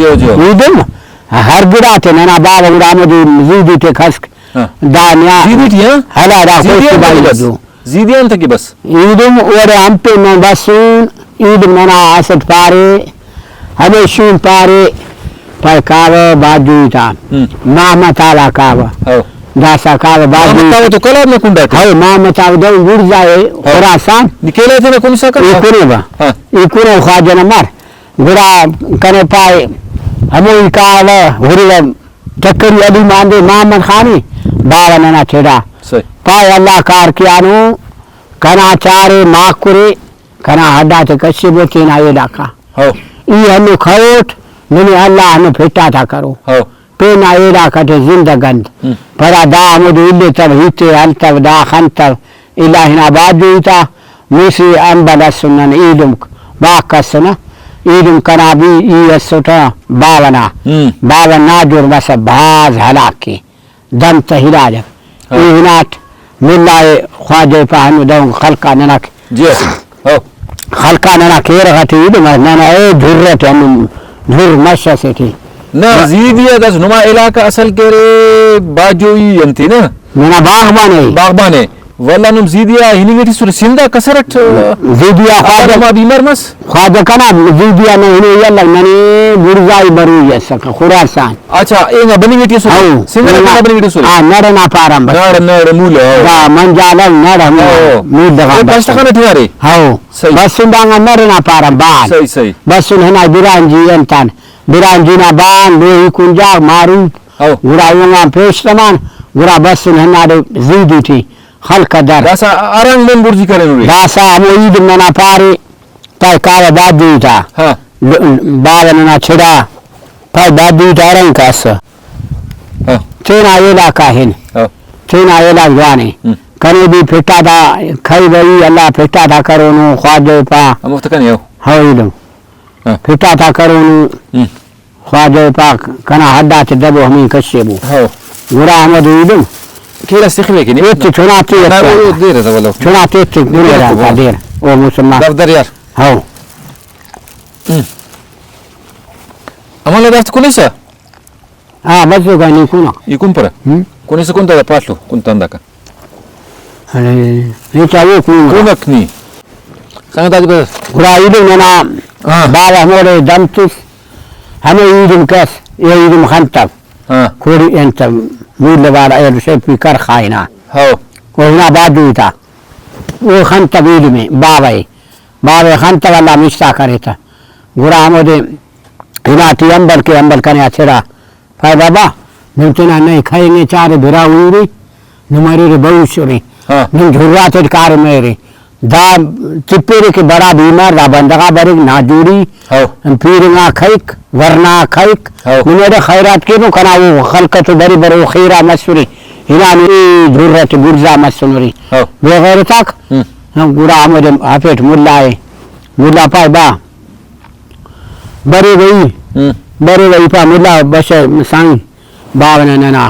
ईदम हर गिराते ना बाबा गुरामद जीदी थे खस्क दानिया जीदी है हला रा कोई बाई जो जीदी अंत की बस ईदम और हम पे न बसून ईदम ना असद पारे हमें शून पारे पर काव बाजू था मामा ताला काव दासा काव बाजू मामा तो कला में कुंडा है मामा ताव दो गुड़ जाए खुरासान निकले थे ना कौन सा कर ये कुने बा ये कुने ख्वाजा न मार गुड़ा कने पाए हमें काव हुरिया चक्करी अली मांदे मोहम्मद खानी बाबा ना छेड़ा पाए अल्लाह कार कियानो कना चारे माकुरे कना हड्डा ते कश्य बोचे ना ये डाका ई हनु खरोट नने अल्लाह हनु फेटा था करो पे ना ये डाका ते जिंदगंद परा दा मुदे इल्ले तब हिते हल तब दा खन तब इलाहिना बाजुता मुसी अनबला सुनन ईदम बाकसना ईदम कना भी ई असोटा बावना बावन नाजुर बस बाज हलाकी दम तहिराज इनाट मिल्लाए ख्वाजे पाहनु दम खलका ननक जी हो खलका नना केर गति ईदम नना ए धुर्रत हम धुर मशा से थी ना जीदिया दस नुमा इलाका असल के रे बाजोई अंती ना नना बागबाने वल्ला नुम जीदिया हिनिगेटी सुर सिंदा कसरत जीदिया ख्वाजा मा बीमार मस ख्वाजा कना जीदिया ने हिने यल्ला नने गुरजाई बरू यसक खुरासान अच्छा एंगा बनिगेटी सुर सिंदा ना बनिगेटी सुर हां नरना पारम नर मूल दा मंजाल नर हम मूल दगा बस तक ठियारे हां बस सुंदांगा नरना पारम बान सही बस सुन है ना बिरांजी अंतन बिरांजी ना बान लोही कुंजा मारू गुरायुंगा पेशतमान गुरा बस सुन है ना जीदी थी खलका दर दासा अरंग में बुर्जी करे नुरे दासा हम ईद मना पारे ताय कावा बादू था हां बावन ना छिड़ा ताय बादू था रंग कास हां चेना येला काहिन चेना येला जवाने करे भी फेटा था खाई गई अल्लाह फेटा था करो नो ख्वाजे पा हम तो कने हां ईद फेटा था करो नो ख्वाजे पा कना हड्डा ते दबो हमी कशेबो हां गुरा अहमद ईद كيلا استخبي كني تشوناتي انا دير هذا والله تشوناتي دير او مسلمان دفتر يار هاو اما لا دفت كنيسه بس يكون برا كنيسه كنت هذا باتلو كنت عندك ليش عليه كونكني سنه دادي بس قرايد انا بابا مور دمتس هم يدم كاس يدم خنطب كوري انت مول لبار اير شيء في كر خاينا هو وهنا بعدو تا वो खन तबील में बाबे खन तब अल्लाह मिश्ता करे था गुरा मोदे हिनाती अंबल कने अछरा भाई बाबा निमतना नहीं खाएंगे चारे भिरा हुई नुमारे रे बहुशुरी निम झुर्रा ते कार मेरे दा चिपेरे के बड़ा बीमार दा बंदगा बरे नाजूरी पीरंगा खैक वरना खैक नुमारे खैरात के नो कना वो खलकत बरी बरो खैरा मसूरी हिनानी झुर्रत गुरजा मसूरी बेगैर तक हम गुरा मोदे हाफेट मुल्ला पाए बा बरे गई पा मुल्ला बस साईं बावन नना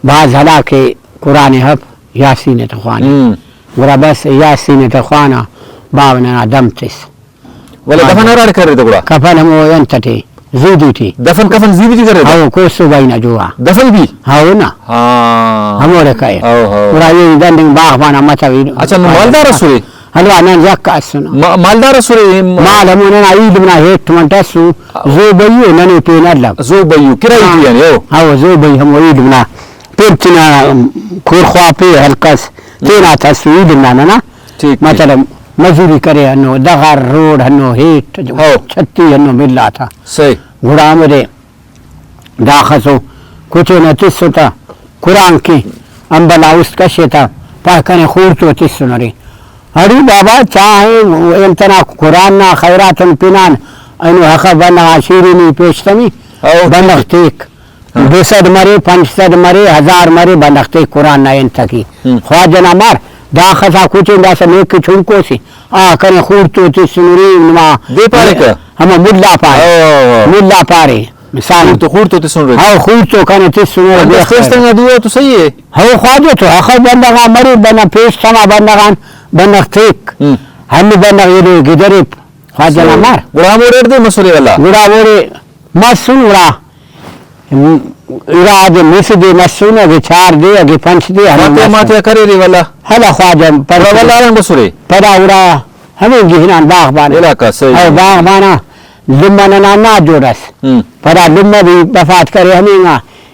बाज हला के कुरान हफ यासीन तखवाना गुरा बस यासीन तखवाना बावन नना दमतिस वला दफन राड कर तो गुरा कफन हम यंतटे जीदी थी दफन कफन जीदी करे हां को सुबाई ना जुआ दफन भी हां ना हां हमोरे कहे गुरा ये दंडिंग बागबाना मचावी अच्छा मालदार सुरे हलवा ना जक्का सुनो मालदार सुरे माल हमने ना ईद बना हेट मंटसु जो बयु नने पे नल्ला जो बयु किराई यानी हो हां जो बय हम ईद बना पेरचना खोर ख्वापे हलकस तेना तसु ईद बना ना ठीक मतलब मजदूरी करे हनो दगार रोड हनो हेट छत्ती हनो मिला था सही गुड़ा मेरे दाखसो कुछ न तिस्सुता कुरान की अंबला उस कशेता पाकने खूर तो तिस्सु नरे अरे बाबा चाहे इतना कुरान ना खैरातन पिनान अनु हक बना आशीरिनी पेशतमी बनख्तीक 200 मरे 500 मरे 1000 मरे बनख्ती कुरान ना इन तकी ख्वाजना मार दाखसा कुछ इंदा से नेक छुनको सी कने खूर तो तिस्सुरी नमा दे पारे का हम मुल्ला पारे मिसाल तो खूर तो तिस्सुन रे हां खूर तो कने तिस्सुन रे पेशतंगा दुआ तो सही है हां ख्वाजे तो हक बंदगा मरे बना पेशतमा बंदगान बनख्तीक हम बंदग ये गिदरे ख्वाजना मार गुड़ा मोरे दे मसले वाला गुड़ा मोरे مسون ورا دے مس دے مسون اگے چار دے اگے پنچ دے ماتے کرے ری والا هلا خواجه پر والا رنگ بسوري پدا ورا همين جهنان باغ بانا علاقہ صحیح او باغ بانا لما نا جورس پدا لما بھی وفات کرے همين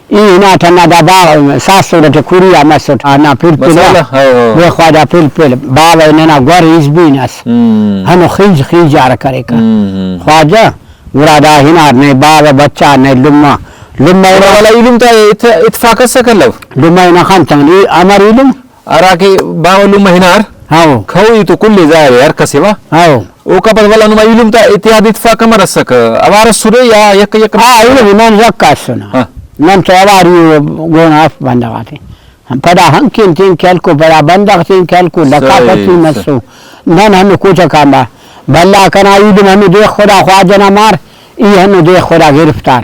اینا تنا دا باغ ساسو دا کوریا مسوت انا پل پل وہ خواجه پل پل باغ اننا غور حزبینس ہنو خیج ار کرے کا خواجه ورا دا هنار نے باغ بچہ نے لما والا علم تا اتفاق سکلو لما نا خانتن امر علم اراكي باولو مهنار هاو خوي تو كل زاوي اركسيوا هاو وكبر ولا نما علم تا اتحاد اتفاق مرسك اوار سوري يا يك علم من زكاسنا من تواري غون اف بندغاتي پدا هنكين تين كالكو بڑا بندغتين كالكو لقافتي مسو نن هم کوچا کاما بلا کنا علم هم دے خدا خواجہ نہ مار ای هم دے خدا گرفتار